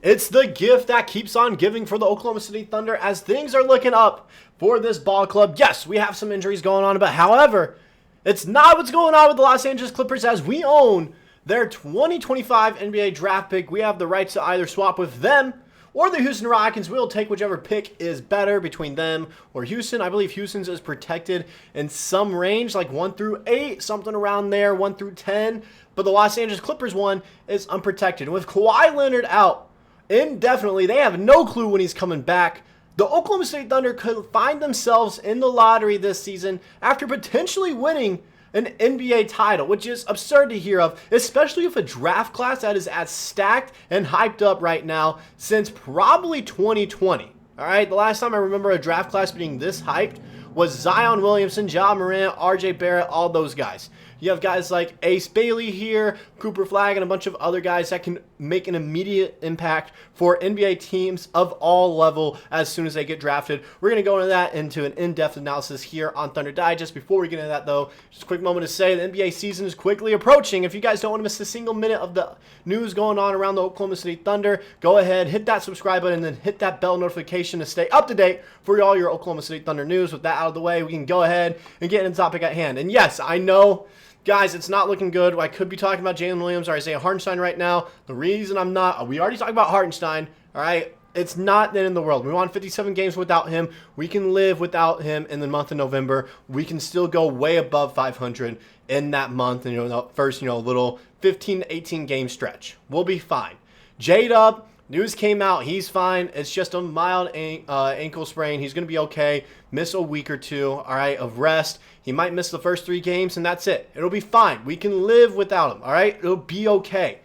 It's the gift that keeps on giving for the Oklahoma City Thunder as things are looking up for this ball club. Yes, we have some injuries going on, but however, it's not what's going on with the Los Angeles Clippers as we own their 2025 NBA draft pick. We have the rights to either swap with them or the Houston Rockets. We'll take whichever pick is better between them or Houston. I believe Houston's is protected in some range, like 1 through 8, something around there, 1 through 10. But the Los Angeles Clippers one is unprotected. And with Kawhi Leonard out indefinitely, they have no clue when he's coming back. The Oklahoma City Thunder could find themselves in the lottery this season after potentially winning an NBA title, which is absurd to hear of, especially with a draft class that is as stacked and hyped up right now since probably 2020. All right, the last time I remember a draft class being this hyped was Zion Williamson, Ja Morant, RJ Barrett, all those guys. You have guys like Ace Bailey here, Cooper Flagg, and a bunch of other guys that can make an immediate impact for NBA teams of all level as soon as they get drafted. We're going to go into that into an in-depth analysis here on Thunder Digest. Before we get into that, though, just a quick moment to say the NBA season is quickly approaching. If you guys don't want to miss a single minute of the news going on around the Oklahoma City Thunder, go ahead, hit that subscribe button, and then hit that bell notification to stay up to date for all your Oklahoma City Thunder news. With that out of the way, we can go ahead and get into the topic at hand. And yes, I know, guys, it's not looking good. I could be talking about Jalen Williams or Isaiah Hartenstein right now. The reason I'm not, we already talked about Hartenstein, all right? It's not the end of the world. We won 57 games without him. We can live without him in the month of November. We can still go way above 500 in that month, and the first, little 15 to 18 game stretch. We'll be fine. J-Dub, news came out. He's fine. It's just a mild ankle sprain. He's going to be okay. Miss a week or two, all right, of rest. He might miss the first 3 games, and that's it. It'll be fine. We can live without him, all right? It'll be okay.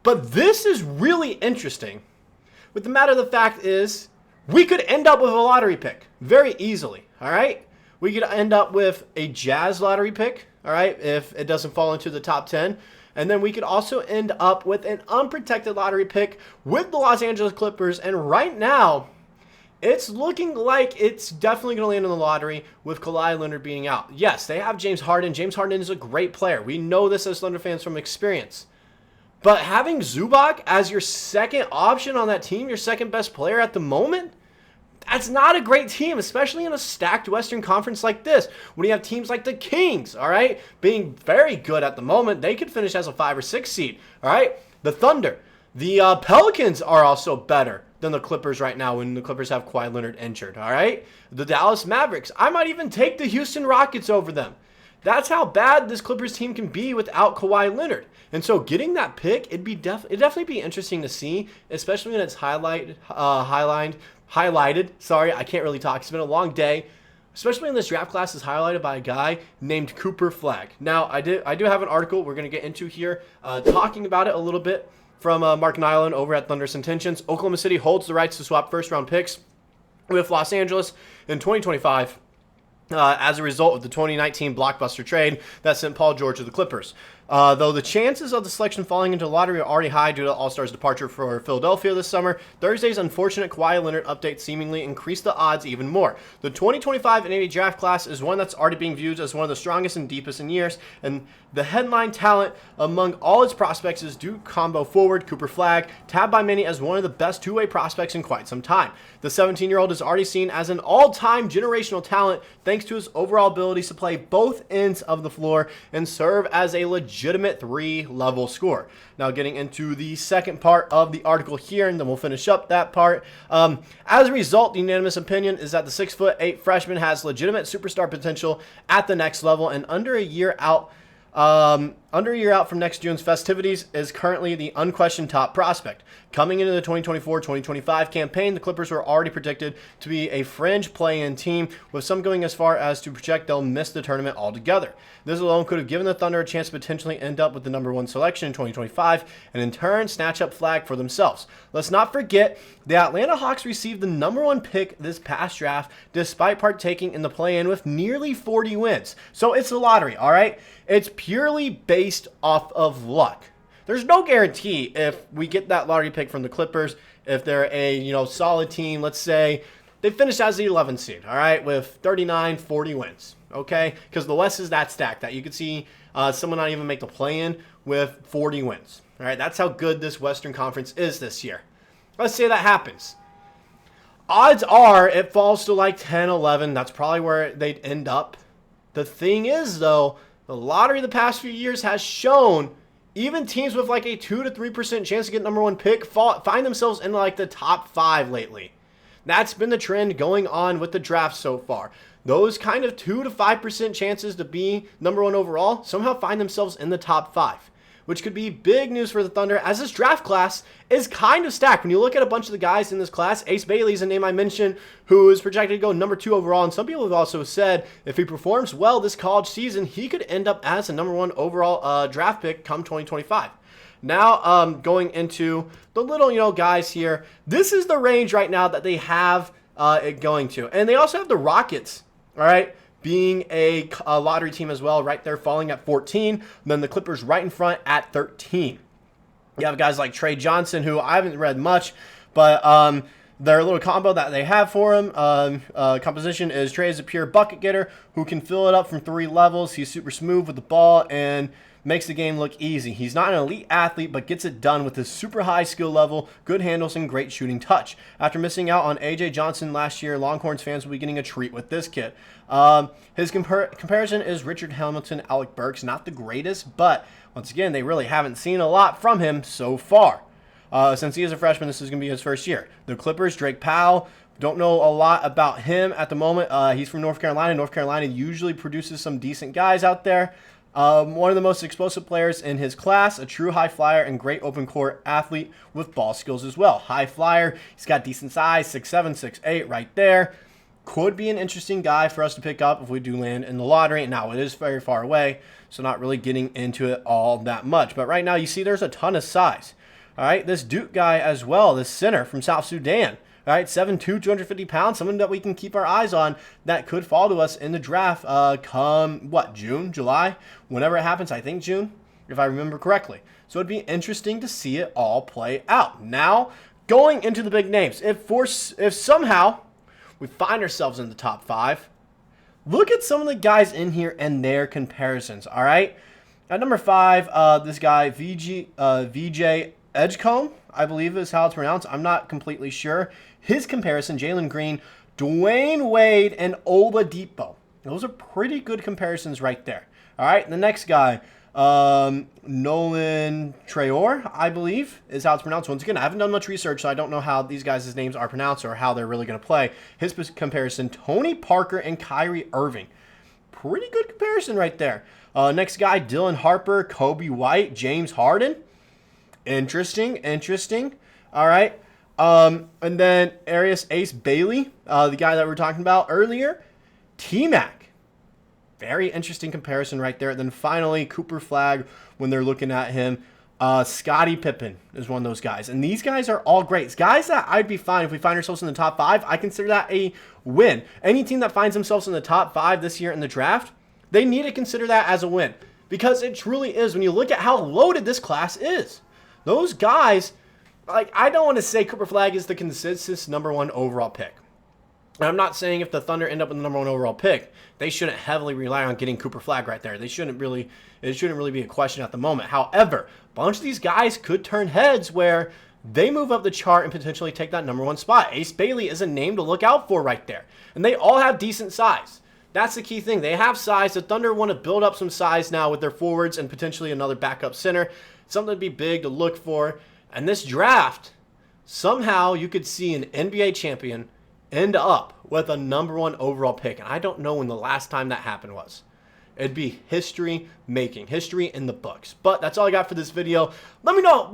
But this is really interesting. With the matter of the fact is, we could end up with a lottery pick very easily, all right? We could end up with a Jazz lottery pick, all right, if it doesn't fall into the top 10. And then we could also end up with an unprotected lottery pick with the Los Angeles Clippers. And right now, it's looking like it's definitely going to land in the lottery with Kawhi Leonard being out. Yes, they have James Harden. James Harden is a great player. We know this as Thunder fans from experience. But having Zubac as your second option on that team, your second best player at the moment, that's not a great team, especially in a stacked Western Conference like this. When you have teams like the Kings, all right, being very good at the moment, they could finish as a 5 or 6 seed, all right? The Thunder, the Pelicans are also better than the Clippers right now when the Clippers have Kawhi Leonard injured, all right? The Dallas Mavericks, I might even take the Houston Rockets over them. That's how bad this Clippers team can be without Kawhi Leonard. And so getting that pick, it'd definitely be interesting to see, especially when it's highlighted. Sorry, I can't really talk. It's been a long day. Especially when this draft class is highlighted by a guy named Cooper Flagg. Now, I do have an article we're going to get into here talking about it a little bit from Mark Nyland over at Thunder's Intentions. Oklahoma City holds the rights to swap first-round picks with Los Angeles in 2025 as a result of the 2019 blockbuster trade that sent Paul George to the Clippers. Though the chances of the selection falling into the lottery are already high due to All-Star's departure for Philadelphia this summer, Thursday's unfortunate Kawhi Leonard update seemingly increased the odds even more. The 2025 NBA draft class is one that's already being viewed as one of the strongest and deepest in years, and the headline talent among all its prospects is Duke combo forward Cooper Flagg, tabbed by many as one of the best two-way prospects in quite some time. The 17-year-old is already seen as an all-time generational talent thanks to his overall abilities to play both ends of the floor and serve as a legitimate 3-level scorer. Now getting into the second part of the article here, and then we'll finish up that part. As a result, the unanimous opinion is that the 6'8" freshman has legitimate superstar potential at the next level, and under a year out from next June's festivities is currently the unquestioned top prospect. Coming into the 2024-2025 campaign, the Clippers were already predicted to be a fringe play-in team, with some going as far as to project they'll miss the tournament altogether. This alone could have given the Thunder a chance to potentially end up with the number 1 selection in 2025 and in turn snatch up Flagg for themselves. Let's not forget the Atlanta Hawks received the number 1 pick this past draft despite partaking in the play-in with nearly 40 wins. So it's a lottery, all right? It's purely based off of luck. There's no guarantee if we get that lottery pick from the Clippers, if they're a solid team, let's say they finish as the 11th seed, all right, with 39, 40 wins, okay? Because the West is that stacked that you could see someone not even make the play-in with 40 wins, all right? That's how good this Western Conference is this year. Let's say that happens. Odds are it falls to like 10, 11. That's probably where they'd end up. The thing is, though, the lottery the past few years has shown even teams with like a 2 to 3% chance to get number 1 pick find themselves in like the top 5 lately. That's been the trend going on with the draft so far. Those kind of 2 to 5% chances to be number 1 overall somehow find themselves in the top 5, which could be big news for the Thunder as this draft class is kind of stacked. When you look at a bunch of the guys in this class, Ace Bailey's a name I mentioned who is projected to go number 2 overall, and some people have also said if he performs well this college season, he could end up as a number 1 overall draft pick come 2025. Now, going into the little, guys here, this is the range right now that they have it going to. And they also have the Rockets, all right, being a lottery team as well, right there falling at 14. And then the Clippers right in front at 13. You have guys like Trey Johnson, who I haven't read much, but their little combo that they have for him, composition is Trey is a pure bucket getter who can fill it up from 3 levels. He's super smooth with the ball and makes the game look easy. He's not an elite athlete, but gets it done with his super high skill level, good handles, and great shooting touch. After missing out on A.J. Johnson last year, Longhorns fans will be getting a treat with this kid. His comparison is Richard Hamilton, Alec Burks. Not the greatest, but once again, they really haven't seen a lot from him so far. Since he is a freshman, this is going to be his first year. The Clippers, Drake Powell. Don't know a lot about him at the moment. He's from North Carolina. North Carolina usually produces some decent guys out there. One of the most explosive players in his class, a true high flyer and great open court athlete with ball skills as well. High flyer, he's got decent size, 6'7", 6'8", right there. Could be an interesting guy for us to pick up if we do land in the lottery. Now, it is very far away, so not really getting into it all that much. But right now, you see there's a ton of size. All right, this Duke guy as well, this center from South Sudan. All right, 7'2", 250 pounds, someone that we can keep our eyes on that could fall to us in the draft come, June, July? Whenever it happens, I think June, if I remember correctly. So it'd be interesting to see it all play out. Now, going into the big names, if somehow we find ourselves in the top 5, look at some of the guys in here and their comparisons, all right? At number 5, this guy, VJ Edgecombe, I believe is how it's pronounced. I'm not completely sure. His comparison, Jalen Green, Dwayne Wade, and Oladipo. Those are pretty good comparisons right there. All right, the next guy, Nolan Traore, I believe, is how it's pronounced. Once again, I haven't done much research, so I don't know how these guys' names are pronounced or how they're really going to play. His comparison, Tony Parker and Kyrie Irving. Pretty good comparison right there. Next guy, Dylan Harper, Kobe White, James Harden. Interesting. All right. And then Ace Bailey, the guy that we were talking about earlier. T-Mac. Very interesting comparison right there. Then finally, Cooper Flagg, when they're looking at him. Scottie Pippen is one of those guys. And these guys are all great. It's guys that I'd be fine if we find ourselves in the top 5. I consider that a win. Any team that finds themselves in the top 5 this year in the draft, they need to consider that as a win. Because it truly is when you look at how loaded this class is. Those guys, I don't want to say Cooper Flagg is the consensus number 1 overall pick. And I'm not saying if the Thunder end up with the number 1 overall pick, they shouldn't heavily rely on getting Cooper Flagg right there. It shouldn't really be a question at the moment. However, a bunch of these guys could turn heads where they move up the chart and potentially take that number 1 spot. Ace Bailey is a name to look out for right there. And they all have decent size. That's the key thing. They have size. The Thunder want to build up some size now with their forwards and potentially another backup center. Something to be big to look for. And this draft, somehow you could see an NBA champion end up with a number 1 overall pick. And I don't know when the last time that happened was. It'd be history making, history in the books. But that's all I got for this video. Let me know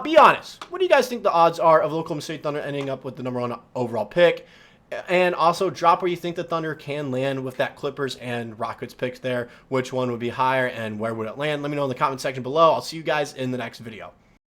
be honest. What do you guys think the odds are of Oklahoma City Thunder ending up with the number 1 overall pick? And also drop where you think the Thunder can land with that Clippers and Rockets pick there. Which one would be higher and where would it land? Let me know in the comment section below. I'll see you guys in the next video.